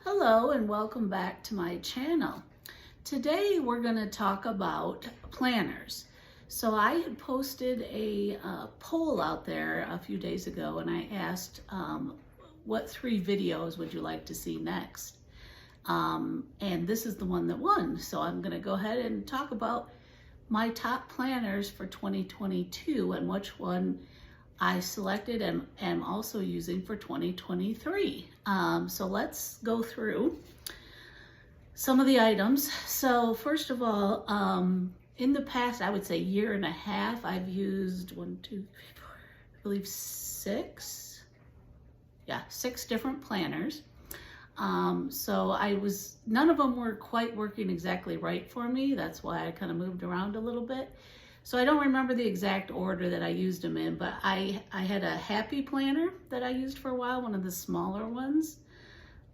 Hello and welcome back to my channel. Today we're going to talk about planners. So I had posted a poll out there a few days ago and I asked what 3 videos would you like to see next? And this is the one that won. So I'm going to go ahead and talk about my top planners for 2022 and which one I selected and am also using for 2023. So let's go through some of the items. So first of all, in the past, I would say year and a half, I've used 1, 2, 3, 4, I believe 6. Yeah, 6 different planners. So none of them were quite working exactly right for me. That's why I kind of moved around a little bit. So I don't remember the exact order that I used them in, but I had a Happy planner that I used for a while, one of the smaller ones.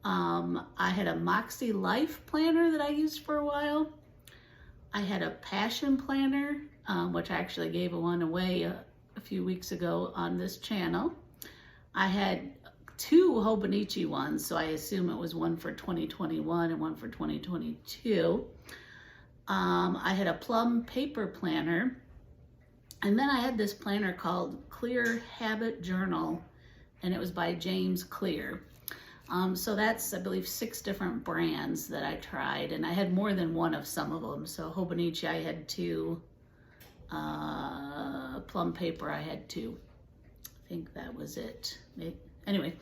I had a Moxie Life planner that I used for a while. I had a Passion planner, which I actually gave one away a few weeks ago on this channel. I had 2 Hobonichi ones, so I assume it was one for 2021 and one for 2022. I had a Plum paper planner, and then I had this planner called Clear Habit Journal, and it was by James Clear. So that's, I believe, 6 different brands that I tried, and I had more than one of some of them. So Hobonichi, I had 2. Plum paper, I had 2. I think that was it. Anyway,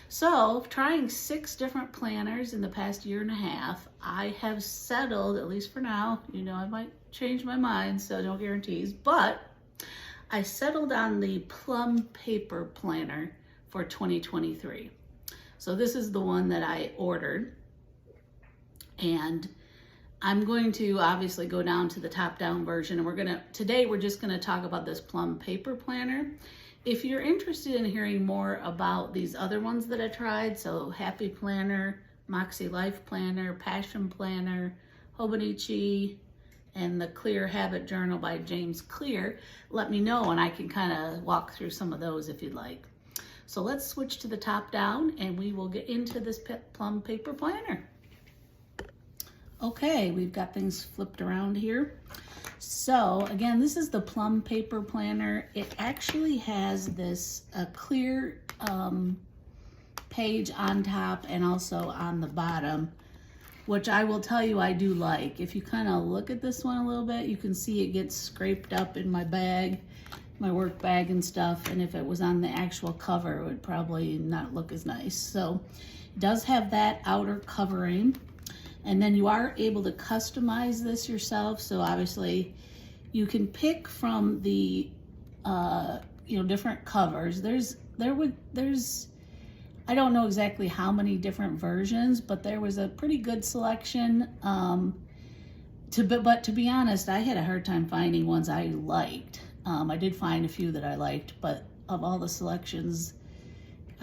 so trying 6 different planners in the past year and a half, I have settled, at least for now, I might change my mind, so no guarantees, but I settled on the Plum paper planner for 2023. So this is the one that I ordered, and I'm going to obviously go down to the top-down version, and today we're just gonna talk about this Plum paper planner. If you're interested in hearing more about these other ones that I tried, so Happy Planner, Moxie Life Planner, Passion Planner, Hobonichi, and the Clear Habit Journal by James Clear, let me know and I can kind of walk through some of those if you'd like. So let's switch to the top down and we will get into this Plum paper planner. Okay, we've got things flipped around here. So again, this is the Plum paper planner. It actually has this clear page on top and also on the bottom, which I will tell you I do like. If you kind of look at this one a little bit, you can see it gets scraped up in my bag, my work bag and stuff, and if it was on the actual cover, it would probably not look as nice. So it does have that outer covering. And then you are able to customize this yourself. So obviously you can pick from the, different covers. There's, I don't know exactly how many different versions, but there was a pretty good selection. But to be honest, I had a hard time finding ones I liked. I did find a few that I liked, but of all the selections,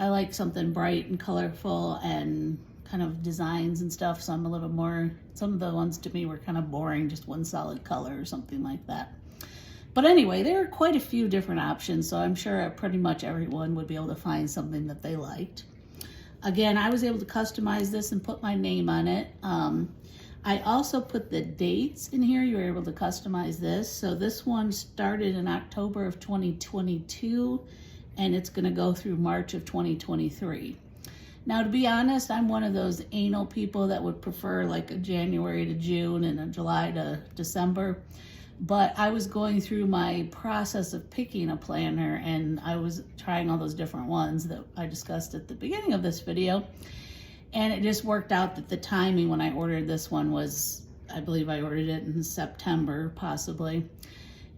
I like something bright and colorful and kind of designs and stuff, so I'm a little more, some of the ones to me were kind of boring, just one solid color or something like that. But anyway, there are quite a few different options, so I'm sure pretty much everyone would be able to find something that they liked. Again, I was able to customize this and put my name on it. I also put the dates in here. You were able to customize this. So this one started in October of 2022, and it's gonna go through March of 2023. Now, to be honest, I'm one of those anal people that would prefer like a January to June and a July to December. But I was going through my process of picking a planner and I was trying all those different ones that I discussed at the beginning of this video. And it just worked out that the timing when I ordered this one was, I believe I ordered it in September, possibly.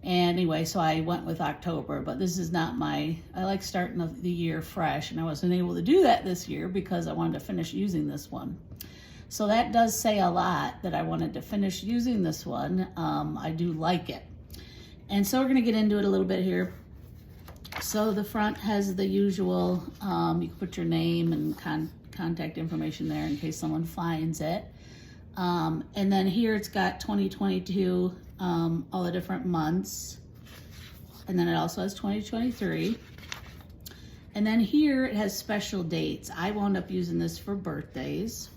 Anyway, so I went with October, but this is not I like starting the year fresh, and I wasn't able to do that this year because I wanted to finish using this one. So that does say a lot that I wanted to finish using this one. I do like it. And so we're gonna get into it a little bit here. So the front has the usual, you can put your name and contact information there in case someone finds it. And then here it's got 2022, all the different months. And then it also has 2023. And then here it has special dates. I wound up using this for birthdays.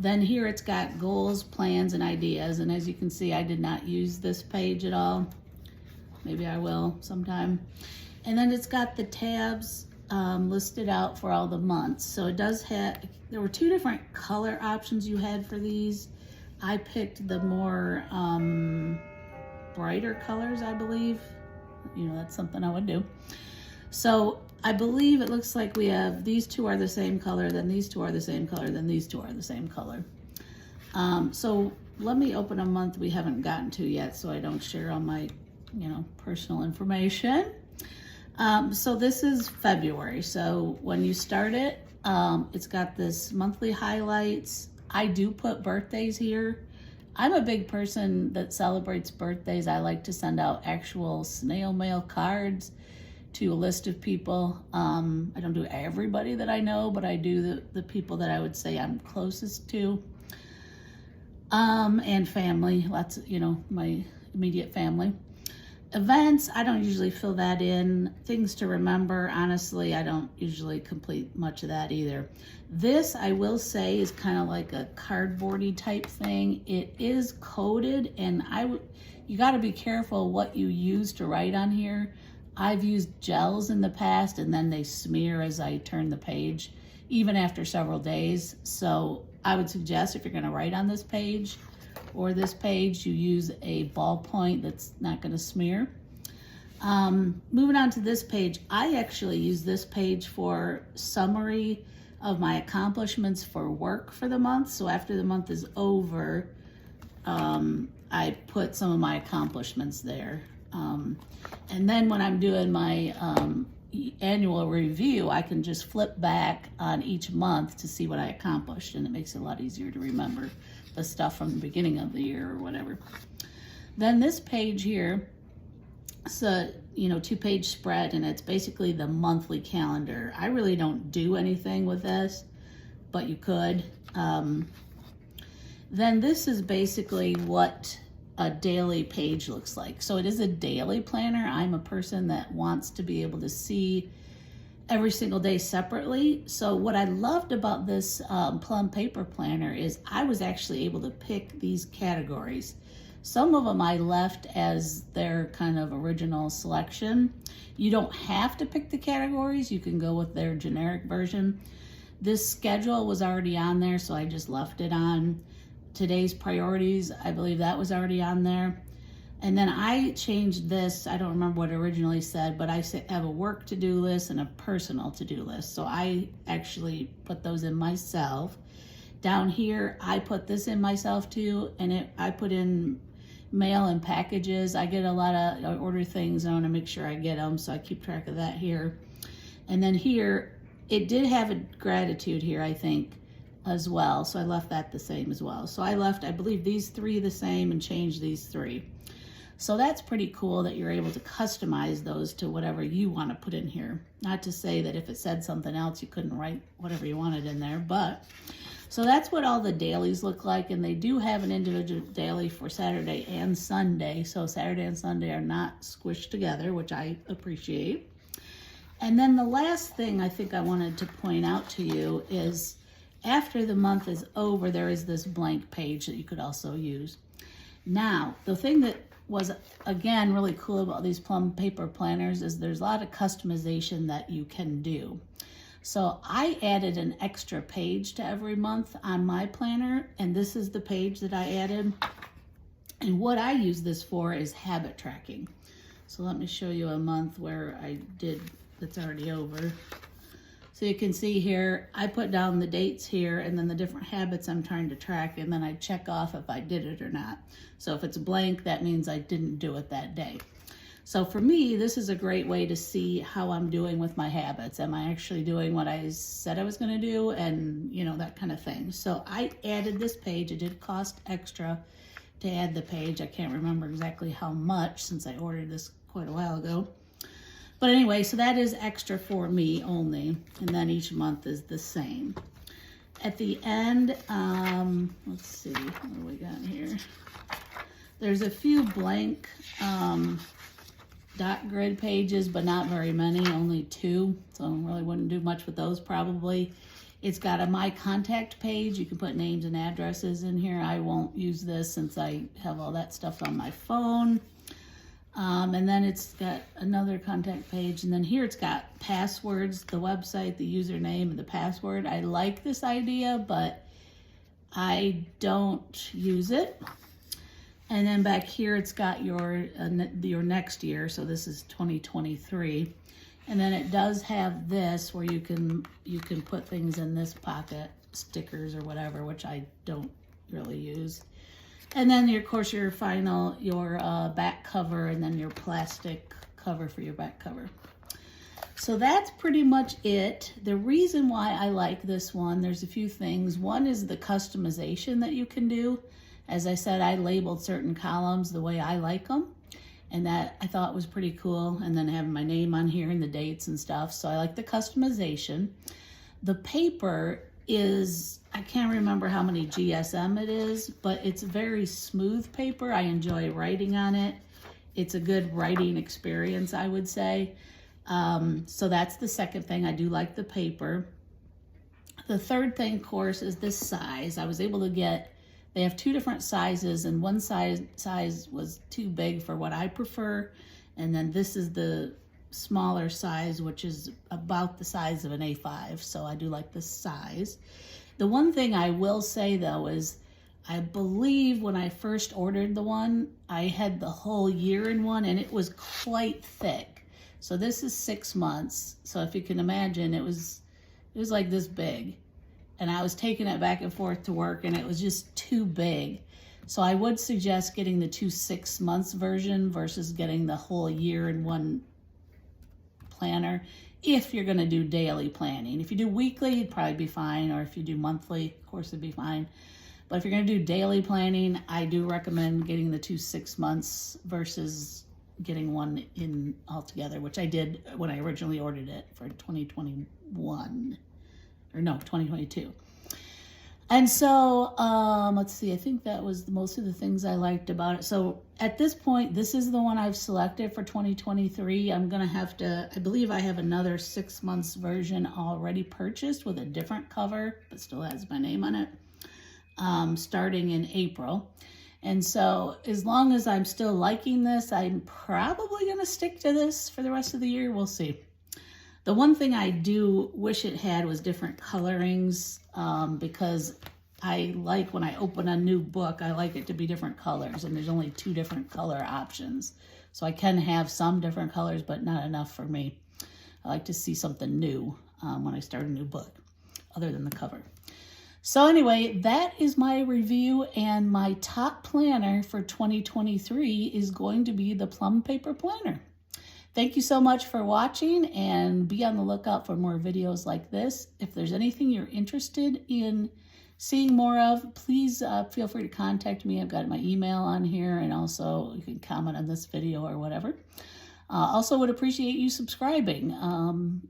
Then here it's got goals, plans, and ideas. And as you can see, I did not use this page at all. Maybe I will sometime. And then it's got the tabs listed out for all the months. So it does have, there were two different color options you had for these. I picked the more brighter colors, I believe. You know, that's something I would do. So I believe it looks like we have, these two are the same color, then these two are the same color, then these two are the same color. So let me open a month we haven't gotten to yet so I don't share all my, you know, personal information. So this is February. So when you start it, it's got this monthly highlights. I do put birthdays here. I'm a big person that celebrates birthdays. I like to send out actual snail mail cards to a list of people. I don't do everybody that I know, but I do the people that I would say I'm closest to. And family, lots of, you know, my immediate family. Events, I don't usually fill that in. Things to remember, honestly, I don't usually complete much of that either. This, I will say, is kind of like a cardboardy type thing. It is coded, and you got to be careful what you use to write on here. I've used gels in the past, and then they smear as I turn the page, even after several days. So I would suggest if you're going to write on this page or this page, you use a ballpoint that's not going to smear. Moving on to this page, I actually use this page for summary of my accomplishments for work for the month. So after the month is over, I put some of my accomplishments there. And then when I'm doing my annual review, I can just flip back on each month to see what I accomplished, and it makes it a lot easier to remember the stuff from the beginning of the year or whatever. Then this page here, it's a, you know, 2-page spread, and it's basically the monthly calendar. I really don't do anything with this, but you could. Then this is basically what a daily page looks like. So it is a daily planner. I'm a person that wants to be able to see every single day separately. So what I loved about this Plum paper planner is I was actually able to pick these categories. Some of them I left as their kind of original selection. You don't have to pick the categories. You can go with their generic version. This schedule was already on there, so I just left it on. Today's priorities, I believe that was already on there. And then I changed this, I don't remember what it originally said, but I have a work to-do list and a personal to-do list. So I actually put those in myself. Down here, I put this in myself too, and I put in mail and packages. I get a lot of, I order things, and I wanna make sure I get them, so I keep track of that here. And then here, it did have a gratitude here, I think, as well. So I left that the same as well. So I left, I believe, these 3 the same and changed these 3. So that's pretty cool that you're able to customize those to whatever you want to put in here. Not to say that if it said something else, you couldn't write whatever you wanted in there, but so that's what all the dailies look like. And they do have an individual daily for Saturday and Sunday. So Saturday and Sunday are not squished together, which I appreciate. And then the last thing I think I wanted to point out to you is after the month is over, there is this blank page that you could also use. Now, the thing that was, again, really cool about these Plum paper planners is there's a lot of customization that you can do. So I added an extra page to every month on my planner, and this is the page that I added. And what I use this for is habit tracking. So let me show you a month where I did, that's already over. So you can see here, I put down the dates here and then the different habits I'm trying to track, and then I check off if I did it or not. So if it's blank, that means I didn't do it that day. So for me, this is a great way to see how I'm doing with my habits. Am I actually doing what I said I was gonna do? And you know, that kind of thing. So I added this page. It did cost extra to add the page. I can't remember exactly how much since I ordered this quite a while ago. But anyway, so that is extra for me only, and then each month is the same. At the end, let's see, what do we got here? There's a few blank dot grid pages, but not very many, only 2, so I really wouldn't do much with those probably. It's got a My Contact page. You can put names and addresses in here. I won't use this since I have all that stuff on my phone. And then it's got another contact page. And then here it's got passwords, the website, the username, and the password. I like this idea, but I don't use it. And then back here it's got your next year. So this is 2023. And then it does have this where you can put things in this pocket, stickers or whatever, which I don't really use. And then of course your back cover, and then your plastic cover for your back cover. So that's pretty much it. The reason why I like this one, there's a few things. One is the customization that you can do. As I said, I labeled certain columns the way I like them, and that I thought was pretty cool. And then having my name on here and the dates and stuff. So I like the customization. The paper is, I can't remember how many GSM it is, but it's very smooth paper. I enjoy writing on it. It's a good writing experience, I would say. So that's the second thing. I do like the paper. The third thing, of course, is this size. I was able to get, they have two different sizes, and one size was too big for what I prefer. And then this is the smaller size, which is about the size of an A5. So I do like this size. The one thing I will say though is, I believe when I first ordered the one, I had the whole year in one, and it was quite thick. So this is 6 months. So if you can imagine, it was like this big. And I was taking it back and forth to work, and it was just too big. So I would suggest getting the 2 6 months version versus getting the whole year in one planner if you're going to do daily planning. If you do weekly, it'd probably be fine, or if you do monthly, of course it'd be fine. But if you're going to do daily planning, I do recommend getting the 2 6 months versus getting one in altogether, which I did when I originally ordered it for 2021. Or no, 2022. And so, let's see, I think that was most of the things I liked about it. So at this point, this is the one I've selected for 2023. I'm gonna have to, I believe I have another 6 months version already purchased with a different cover, but still has my name on it, starting in April. And so as long as I'm still liking this, I'm probably gonna stick to this for the rest of the year. We'll see. The one thing I do wish it had was different colorings, because I like when I open a new book, I like it to be different colors, and there's only 2 different color options. So I can have some different colors, but not enough for me. I like to see something new when I start a new book, other than the cover. So anyway, that is my review, and my top planner for 2023 is going to be the Plum Paper Planner. Thank you so much for watching, and be on the lookout for more videos like this. If there's anything you're interested in seeing more of, please feel free to contact me. I've got my email on here, and also you can comment on this video or whatever. Also would appreciate you subscribing.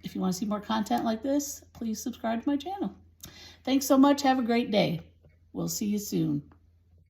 If you want to see more content like this, please subscribe to my channel. Thanks so much. Have a great day. We'll see you soon.